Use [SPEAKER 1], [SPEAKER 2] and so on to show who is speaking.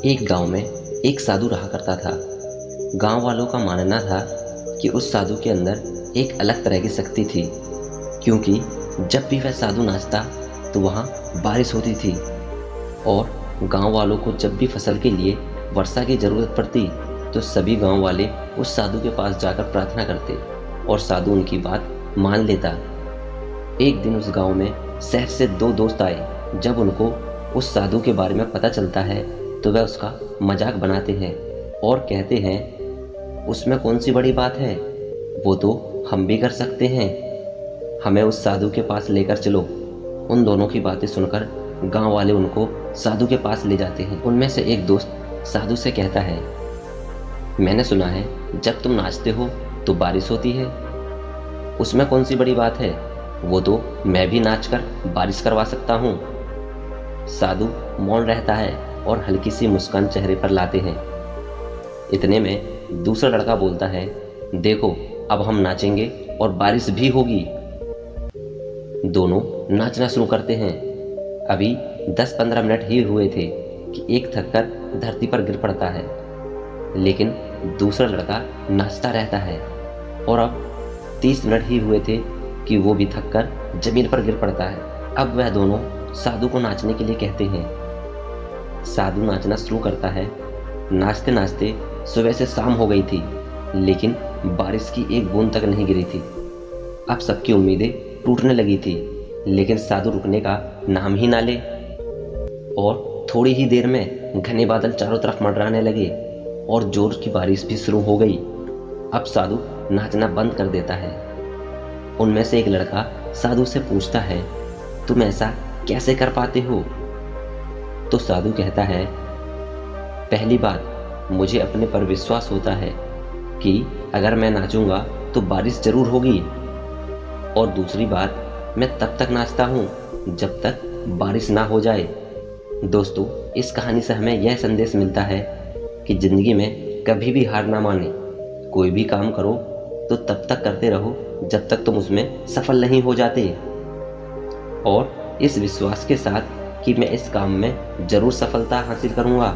[SPEAKER 1] एक गांव में एक साधु रहा करता था। गांव वालों का मानना था कि उस साधु के अंदर एक अलग तरह की शक्ति थी, क्योंकि जब भी वह साधु नाचता तो वहाँ बारिश होती थी और गांव वालों को जब भी फसल के लिए वर्षा की ज़रूरत पड़ती तो सभी गांव वाले उस साधु के पास जाकर प्रार्थना करते और साधु उनकी बात मान लेता। एक दिन उस गांव में शहर से दो दोस्त आए। जब उनको उस साधु के बारे में पता चलता है तो वह उसका मजाक बनाते हैं और कहते हैं, उसमें कौन सी बड़ी बात है, वो तो हम भी कर सकते हैं, हमें उस साधु के पास लेकर चलो। उन दोनों की बातें सुनकर गांव वाले उनको साधु के पास ले जाते हैं। उनमें से एक दोस्त साधु से कहता है, मैंने सुना है जब तुम नाचते हो तो बारिश होती है, उसमें कौन सी बड़ी बात है, वो तो मैं भी नाचकर बारिश करवा सकता हूँ। साधु मौन रहता है और हल्की सी मुस्कान चेहरे पर लाते हैं। इतने में दूसरा लड़का बोलता है, देखो अब हम नाचेंगे और बारिश भी होगी। दोनों नाचना शुरू करते हैं। अभी 10-15 मिनट ही हुए थे कि एक थककर धरती पर गिर पड़ता है, लेकिन दूसरा लड़का नाचता रहता है और अब 30 मिनट ही हुए थे कि वो भी थककर जमीन पर गिर पड़ता है। अब वह दोनों साधु को नाचने के लिए कहते हैं। साधु नाचना शुरू करता है। नाचते नाचते सुबह से शाम हो गई थी, लेकिन बारिश की एक बूंद तक नहीं गिरी थी। अब सबकी उम्मीदें टूटने लगी थी, लेकिन साधु रुकने का नाम ही ना ले और थोड़ी ही देर में घने बादल चारों तरफ मंडराने लगे और जोर की बारिश भी शुरू हो गई। अब साधु नाचना बंद कर देता है। उनमें से एक लड़का साधु से पूछता है, तुम ऐसा कैसे कर पाते हो? तो साधु कहता है, पहली बात, मुझे अपने पर विश्वास होता है कि अगर मैं नाचूंगा तो बारिश जरूर होगी, और दूसरी बात, मैं तब तक नाचता हूँ जब तक बारिश ना हो जाए। दोस्तों, इस कहानी से हमें यह संदेश मिलता है कि ज़िंदगी में कभी भी हार ना माने। कोई भी काम करो तो तब तक करते रहो जब तक तुम उसमें सफल नहीं हो जाते, और इस विश्वास के साथ कि मैं इस काम में ज़रूर सफलता हासिल करूँगा।